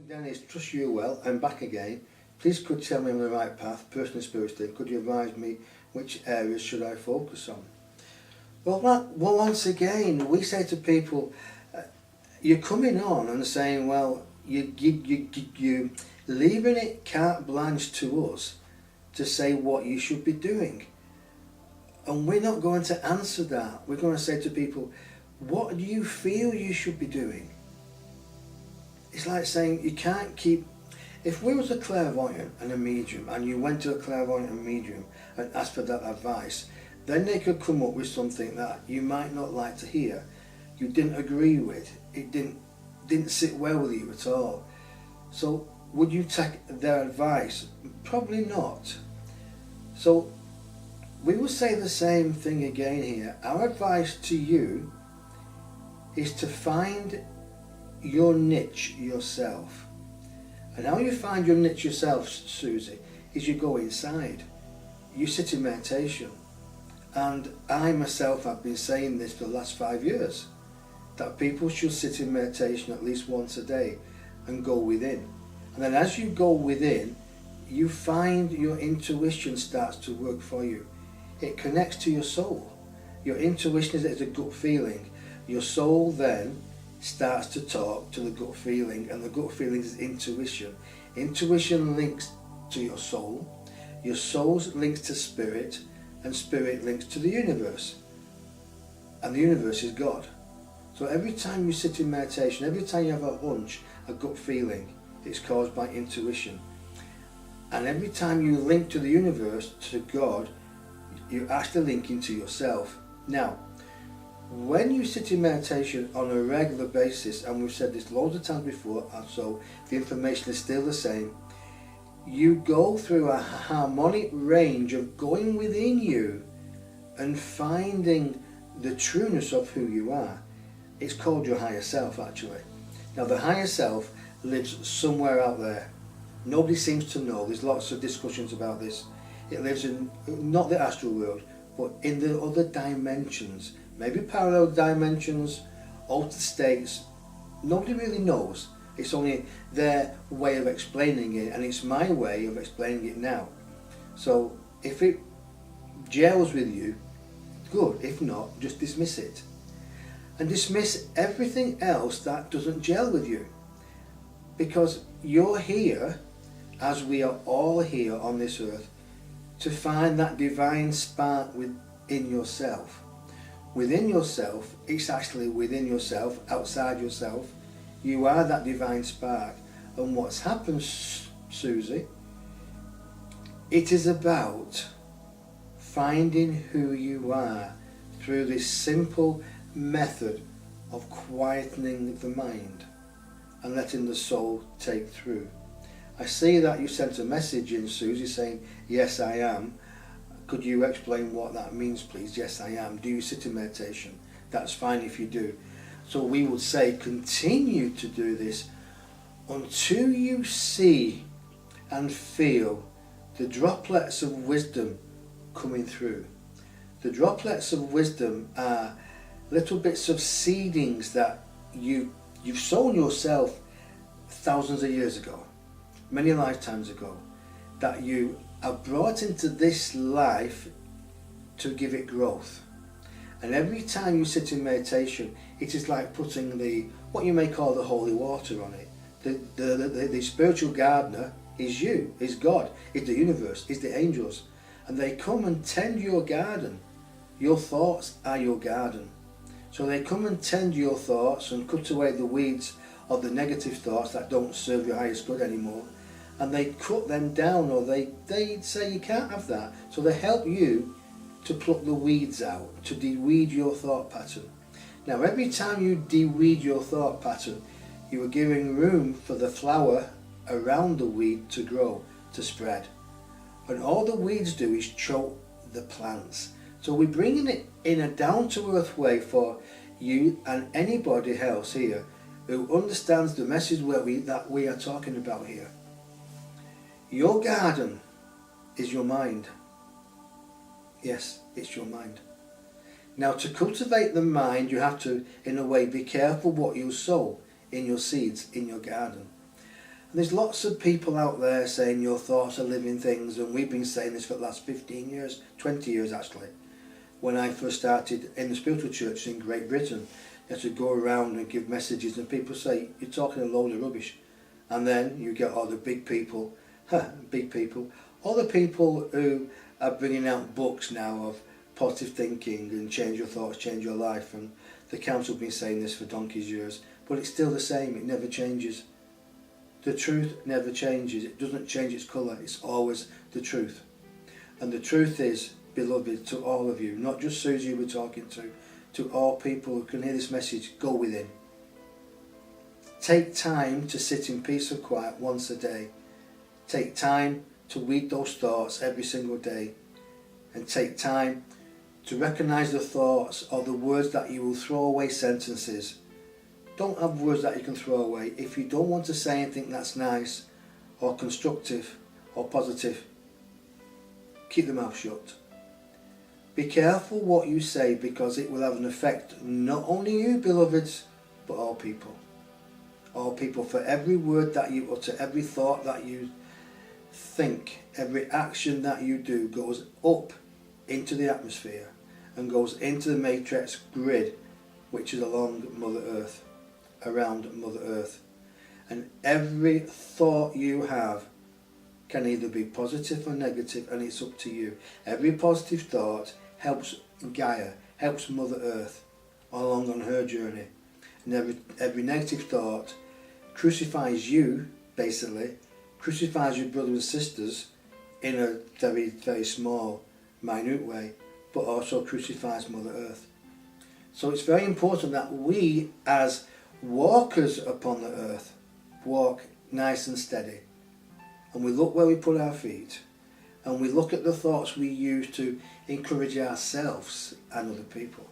Dennis, trust you well. I'm back again. Please could tell me I'm on the right path, personal spiritually. Could you advise me which areas should I focus on? Well, once again, we say to people, you're coming on and saying, well, you leaving it carte blanche to us to say what you should be doing. And we're not going to answer that. We're going to say to people, what do you feel you should be doing? It's like saying you can't keep... If we was a clairvoyant and a medium, and you went to a clairvoyant and medium and asked for that advice, then they could come up with something that you might not like to hear, you didn't agree with, it didn't sit well with you at all. So would you take their advice? Probably not. So we will say the same thing again here. Our advice to you is to find your niche yourself. And how you find your niche yourself, Susie, is you go inside. You sit in meditation. And I myself have been saying this for the last 5 years, that people should sit in meditation at least once a day and go within. And then as you go within, you find your intuition starts to work for you. It connects to your soul. Your intuition is a gut feeling. Your soul then starts to talk to the gut feeling, and the gut feeling is intuition. Intuition links to your soul links to spirit, and spirit links to the universe. And the universe is God. So every time you sit in meditation, every time you have a hunch, a gut feeling, it's caused by intuition. And every time you link to the universe, to God, you're actually linking to yourself. Now, when you sit in meditation on a regular basis, and we've said this loads of times before, and so the information is still the same, you go through a harmonic range of going within you and finding the trueness of who you are. It's called your higher self, actually. Now, the higher self lives somewhere out there. Nobody seems to know. There's lots of discussions about this. It lives in, not the astral world, but in the other dimensions. Maybe parallel dimensions, altered states. Nobody really knows. It's only their way of explaining it, and it's my way of explaining it now. So if it gels with you, good. If not, just dismiss it. And dismiss everything else that doesn't gel with you. Because you're here, as we are all here on this earth, to find that divine spark within yourself. Within yourself, it's actually within yourself, outside yourself. You are that divine spark. And what's happened, Susie, it is about finding who you are through this simple method of quietening the mind and letting the soul take through. I see that you sent a message in, Susie, saying, yes, I am. Could you explain what that means, please? Yes, I am. Do you sit in meditation? That's fine if you do. So we would say continue to do this until you see and feel the droplets of wisdom coming through. The droplets of wisdom are little bits of seedings that you've sown yourself thousands of years ago, many lifetimes ago, that you are brought into this life to give it growth. And every time you sit in meditation, it is like putting what you may call the holy water on it. The spiritual gardener is you, is God, is the universe, is the angels. And they come and tend your garden. Your thoughts are your garden. So they come and tend your thoughts and cut away the weeds of the negative thoughts that don't serve your highest good anymore. And they cut them down, or they say you can't have that. So they help you to pluck the weeds out, to de-weed your thought pattern. Now, every time you de-weed your thought pattern, you are giving room for the flower around the weed to grow, to spread. And all the weeds do is choke the plants. So we're bringing it in a down-to-earth way for you and anybody else here who understands the message that we are talking about here. Your garden is your mind. Yes, it's your mind. Now, to cultivate the mind, you have to, in a way, be careful what you sow in your seeds, in your garden. And there's lots of people out there saying your thoughts are living things, and we've been saying this for the last 15 years, 20 years actually. When I first started in the spiritual church in Great Britain, you had to go around and give messages, and people say, you're talking a load of rubbish. And then you get all the big people, all the people who are bringing out books now of positive thinking and change your thoughts, change your life. And the council have been saying this for donkey's years, but it's still the same, it never changes. The truth never changes, it doesn't change its colour, it's always the truth. And the truth is, beloved, to all of you, not just Susie we're talking to all people who can hear this message, go within. Take time to sit in peace and quiet once a day. Take time to read those thoughts every single day. And take time to recognise the thoughts or the words that you will throw away sentences. Don't have words that you can throw away. If you don't want to say anything that's nice or constructive or positive, keep your mouth shut. Be careful what you say, because it will have an effect not only you, beloveds, but all people. All people. For every word that you utter, every thought that you think, every action that you do goes up into the atmosphere and goes into the matrix grid, which is along Mother Earth, around Mother Earth. And every thought you have can either be positive or negative, and it's up to you. Every positive thought helps Gaia, helps Mother Earth along on her journey. And every negative thought crucifies you, basically, crucifies your brothers and sisters in a very, very small, minute way, but also crucifies Mother Earth. So it's very important that we, as walkers upon the earth, walk nice and steady. And we look where we put our feet, and we look at the thoughts we use to encourage ourselves and other people.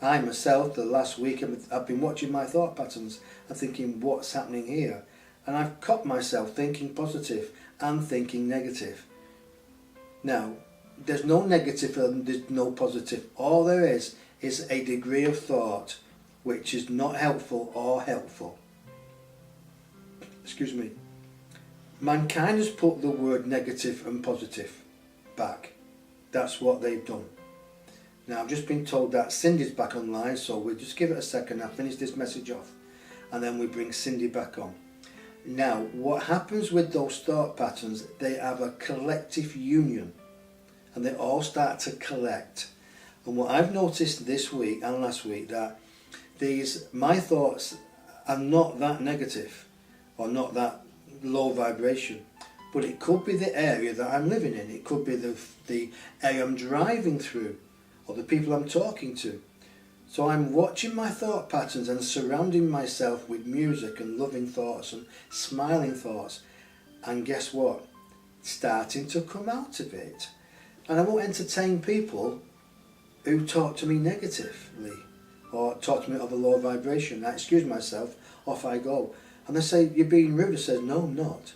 I myself, the last week, I've been watching my thought patterns and thinking, what's happening here? And I've caught myself thinking positive and thinking negative. Now, there's no negative and there's no positive. All there is a degree of thought which is not helpful or helpful. Excuse me. Mankind has put the word negative and positive back. That's what they've done. Now, I've just been told that Cindy's back online, so we'll just give it a second. I'll finish this message off, and then we bring Cindy back on. Now, what happens with those thought patterns, they have a collective union, and they all start to collect. And what I've noticed this week and last week, that my thoughts are not that negative, or not that low vibration, but it could be the area that I'm living in. It could be the area I'm driving through, or the people I'm talking to. So I'm watching my thought patterns and surrounding myself with music and loving thoughts and smiling thoughts, and guess what? Starting to come out of it. And I won't entertain people who talk to me negatively or talk to me of a low vibration. I excuse myself, off I go. And they say, you're being rude. I say, no, I'm not.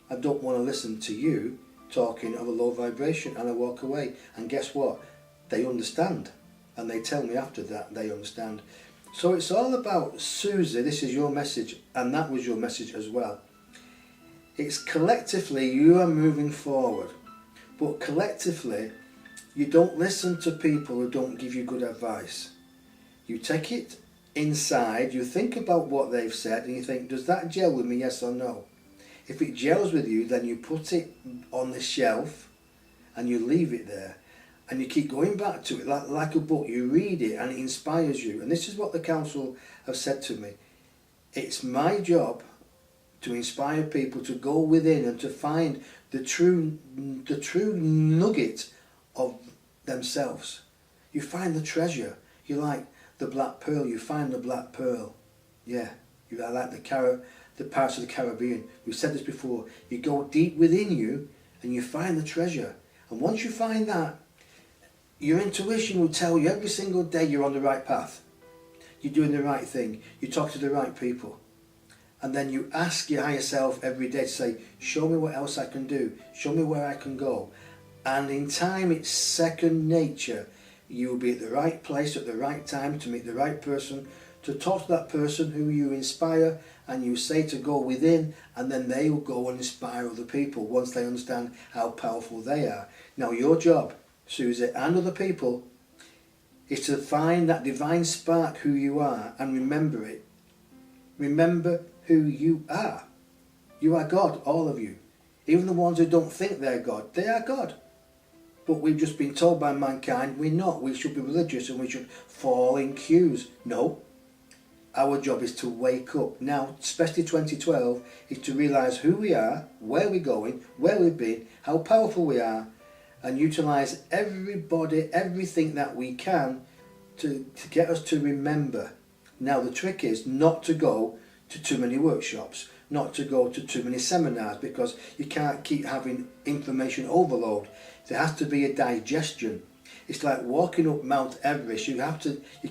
I don't want to listen to you talking of a low vibration, and I walk away. And guess what? They understand, and they tell me after that they understand. So it's all about, Susie, this is your message, and that was your message as well. It's collectively you are moving forward, but collectively you don't listen to people who don't give you good advice. You take it inside, you think about what they've said, and you think, does that gel with me, yes or no? If it gels with you, then you put it on the shelf and you leave it there. And you keep going back to it like a book. You read it and it inspires you. And this is what the council have said to me. It's my job to inspire people to go within and to find the true nugget of themselves. You find the treasure. You like the black pearl. You find the black pearl. Yeah, I like the Pirates of the Caribbean. We've said this before. You go deep within you and you find the treasure. And once you find that, your intuition will tell you every single day you're on the right path. You're doing the right thing. You talk to the right people. And then you ask your higher self every day to say, show me what else I can do. Show me where I can go. And in time, it's second nature. You will be at the right place at the right time to meet the right person to talk to that person who you inspire and you say to go within, and then they will go and inspire other people once they understand how powerful they are. Now your job, Susie, and other people, is to find that divine spark who you are and remember it. Remember who you are. You are God, all of you. Even the ones who don't think they're God, they are God. But we've just been told by mankind we're not. We should be religious and we should fall in queues. No. Our job is to wake up. Now, especially 2012, is to realise who we are, where we're going, where we've been, how powerful we are, and utilise everybody, everything that we can to get us to remember. Now, the trick is not to go to too many workshops, not to go to too many seminars, because you can't keep having information overload. There has to be a digestion. It's like walking up Mount Everest. You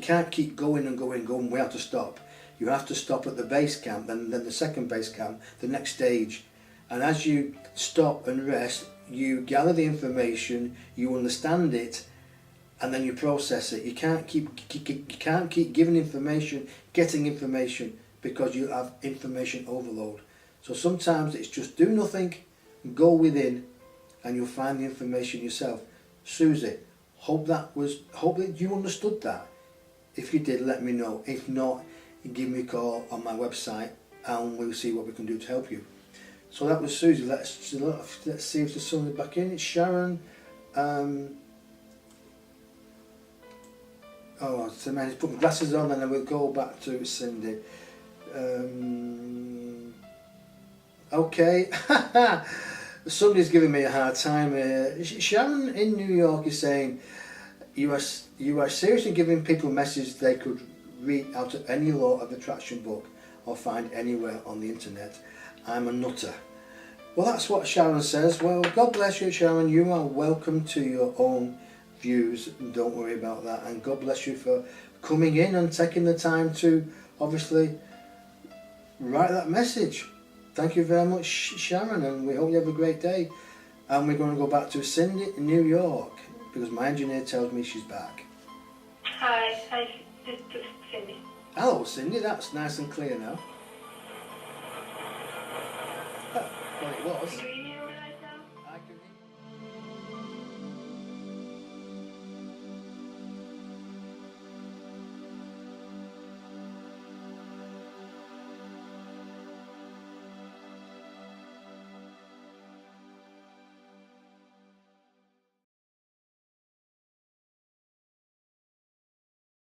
can't keep going and going and going. We have to stop. You have to stop at the base camp, then the second base camp, the next stage. And as you stop and rest, you gather the information, you understand it, and then you process it. You can't keep giving information, getting information, because you have information overload. So sometimes it's just do nothing, go within, and you'll find the information yourself. Susie, hope that you understood that. If you did, let me know. If not, give me a call on my website and we'll see what we can do to help you. So that was Susie. Let's see if there's somebody back in. It's Sharon. So man, put my glasses on and then we'll go back to Cindy. Okay. Somebody's giving me a hard time. Sharon in New York is saying you are seriously giving people a message they could read out of any law of attraction book or find anywhere on the internet. I'm a nutter. Well, that's what Sharon says. Well, God bless you, Sharon. You are welcome to your own views. Don't worry about that. And God bless you for coming in and taking the time to obviously write that message. Thank you very much, Sharon, and we hope you have a great day. And we're going to go back to Cindy in New York because my engineer tells me she's back. Hi, this is Cindy. Hello, Cindy. That's nice and clear now. Well, it was.